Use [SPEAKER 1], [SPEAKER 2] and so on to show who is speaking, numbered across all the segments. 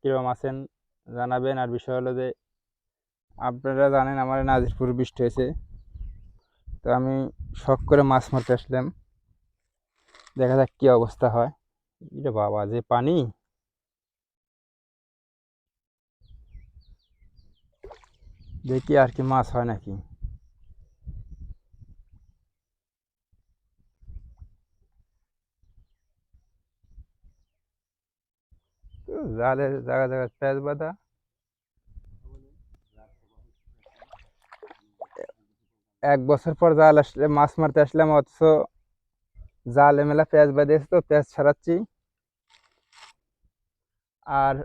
[SPEAKER 1] কিরকম আছেন জানাবেন। আর বিষয় হলো যে আপনারা জানেন আমার নাজিরপুর বৃষ্টি হয়েছে, তো আমি শখ করে মাছ মারতে আসলাম। দেখা যাক কি অবস্থা হয়। এটা বাবা যে পানি! দেখি আর কি মাছ হয় নাকি। তো জালের জায়গা জায়গা প্যাঁচ বাঁধা। এক বছর পর জাল আসলে মাছ মারতে আসলাম, অথচ জালে মেলা প্যাঁচ বাঁধিয়েছে, তো প্যাঁচ ছাড়াচ্ছি। আর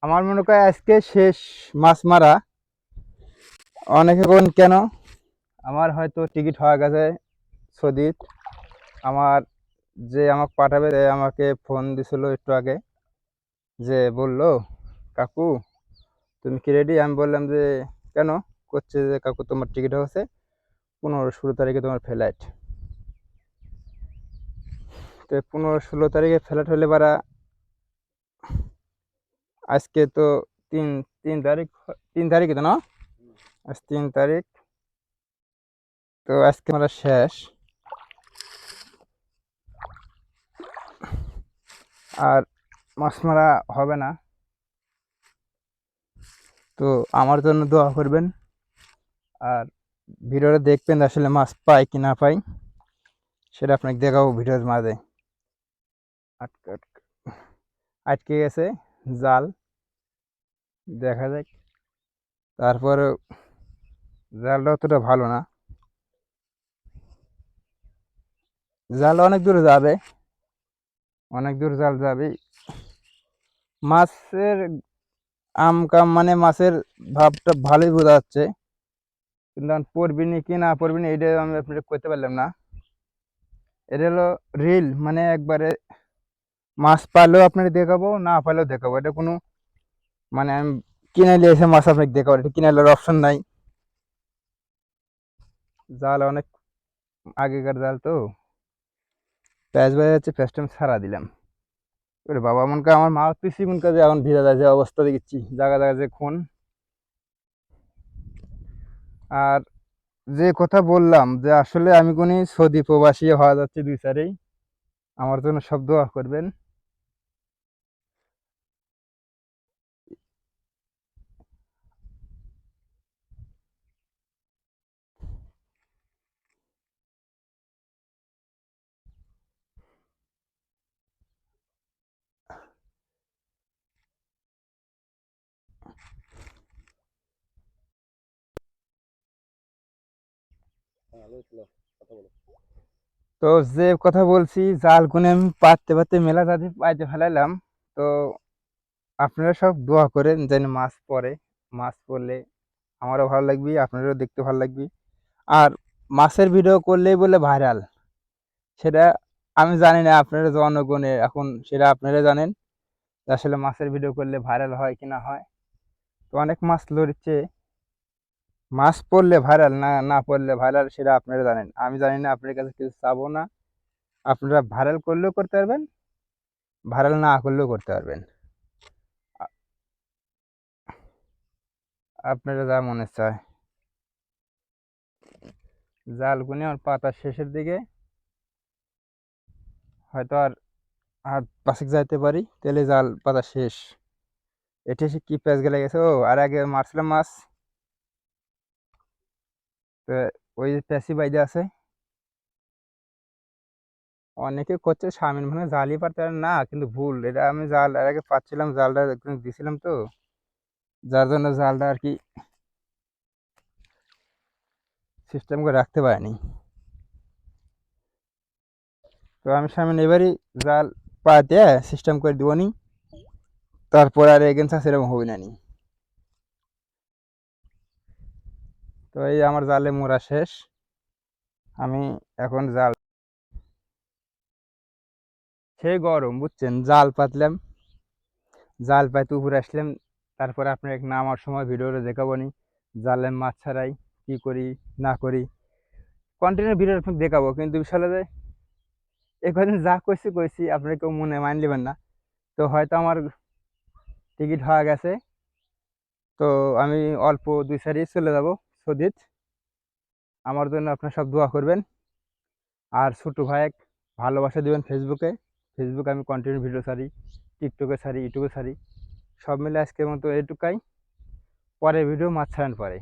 [SPEAKER 1] আমার মনে হয় আজকে শেষ মাছ মারা। অনেকে বলেন কেন, আমার হয়তো টিকিট হয়ে গেছে সৌদিত। আমার যে আমাকে পাঠাবে সে আমাকে ফোন দিছিল একটু আগে, যে বলল, কাকু তুমি কি রেডি? আমি বললাম যে কেন? করছে যে কাকু তোমার টিকিট হচ্ছে 15-16 তারিখে তোমার ফ্লাইট। তো 15-16 তারিখে ফ্লাইট হলে পারা আজকে তো তিন 3 তারিখ, 3 তারিখে তো না, আজ 3 তারিখ। তো আজকে আমরা শেষ। আর মাছ মারা হবে না। তো আমার জন্য দোয়া করবেন। আর ভিডিওটা দেখবেন আসলে মাছ পাই কি না পাই, সেটা আপনাকে দেখাবো ভিডিওর মাঝে। আটকে আটকে আটকে গেছে জাল, দেখা যাক। তারপরে জালটা অতটা ভালো না, জাল অনেক দূরে যাবে, অনেক দূর জাল যাবে। মাছের আম কাম মানে মাছের ভাবটা ভালোই বোঝা যাচ্ছে, কিন্তু এখন পড়বিনি কি না পড়বিনি এটা আমি আপনাকে করতে পারলাম না। এটা হলো রিল, মানে একবারে মাছ পালেও আপনাকে দেখাবো, না পালেও দেখাবো। এটা কোনো মানে আমি কিনে নিয়ে এসে মাছ আপনাকে দেখাবো, এটা কিনে নেওয়ার অপশন নাই। জাল অনেক আগেকার জাল তো, প্যাঁচ বাজে যাচ্ছে, প্যাঁচটা আমি ছাড়া দিলাম। ওরে বাবা, মনকে আমার মা পিসি মনকে যে এখন ভিড়া যায়, যে অবস্থা দেখছি জায়গা জায়গা যে খুন। আর যে কথা বললাম যে আসলে আমি কোন সৌদি প্রবাসী হওয়া যাচ্ছে 2-4এই, আমার জন্য সব দোয়া করবেন। তো যে কথা বলছি, জাল কোনে আমি পাততে পাততে মেলা জাতি পাইতে ফেলাইলাম। তো আপনারা সব দোয়া করেন যেন মাছ পড়ে। মাছ পড়লে আমারও ভালো লাগবে, আপনারও দেখতে ভালো লাগবে। আর মাছের ভিডিও করলেই বলে ভাইরাল, সেটা আমি জানি না, আপনারা জনগণে এখন সেটা আপনারা জানেন যে আসলে মাছের ভিডিও করলে ভাইরাল হয় কি না হয়। তো অনেক মাছ লড়ছে, মাছ পড়লে ভাইরাল না না পড়লে ভাইরাল সেটা আপনারা জানেন, আমি জানি না। আপনার কাছে কিছু চাবো না, আপনারা ভাইরাল করলেও করতে পারবেন, ভাইরাল না করলেও করতে পারবেন। আ- আপনারা যা মনে চায়। জাল গুনে আমার পাতার শেষের দিকে, হয়তো আর হাত পাশে যাইতে পারি, তাহলে জাল পাতা শেষ। এটা এসে কি প্যাঁচ গেলে গেছে! ও আর আগে মারছিলাম মাছ, তো ওই যে প্যাঁচি বাইদে আছে। অনেকে করছে স্বামীর মানে জালই পারতে পারে না, কিন্তু ভুল। এটা আমি জাল এর আগে পাচ্ছিলাম, জালটা একদম দিছিলাম তো, যার জন্য জালটা আর কি সিস্টেম করে রাখতে পারিনি। তো আমি সামনে এবারই জাল পাতে সিস্টেম করে দিব নি, তারপর আর এগেন্সা সেরকম হবে না নি। তো এই আমার জালে মোড়া শেষ। আমি এখন জাল, সেই গরম বুঝছেন, জাল পাতলাম, জাল পাইতে উপরে আসলাম। তারপরে আপনার নামার সময় ভিডিওটা দেখাবো নি, জালে মাছ ছাড়াই কি করি না করি, কন্টিনিউ ভিডিও আপনাকে দেখাবো। কিন্তু বিশাল যে এই কদিন যা কইছি কইছি, আপনারা কেউ মনে মাইন নেবেন না। তো হয়তো আমার টিকিট হয়ে গেছে। তো আমি অল্প 2 তারিখ চলে যাব সৌদিত। আমার জন্য আপনারা সব দোয়া করবেন। আর ছোটো ভাইক ভালোবাসা দিবেন ফেসবুকে। ফেসবুকে আমি কন্টিনিউ ভিডিও ছাড়ি, টিকটকে ছাড়ি, ইউটিউবে ছাড়ি। সব মিলে আজকের মতো এইটুকাই। পরে ভিডিও মাছ ছাড়ান পরে।